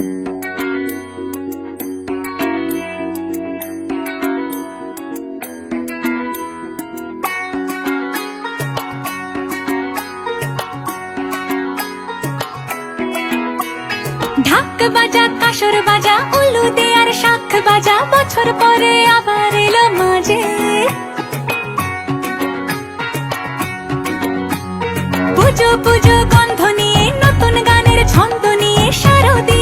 ঢাক বাজা কাসর বাজা উলু দে আর শাখ বাজা, বছর পরে আবার এলো মাঝে। পুজো পুজো গন্ধ নিয়ে নতুন গানের ছন্দ নিয়ে শারদীয়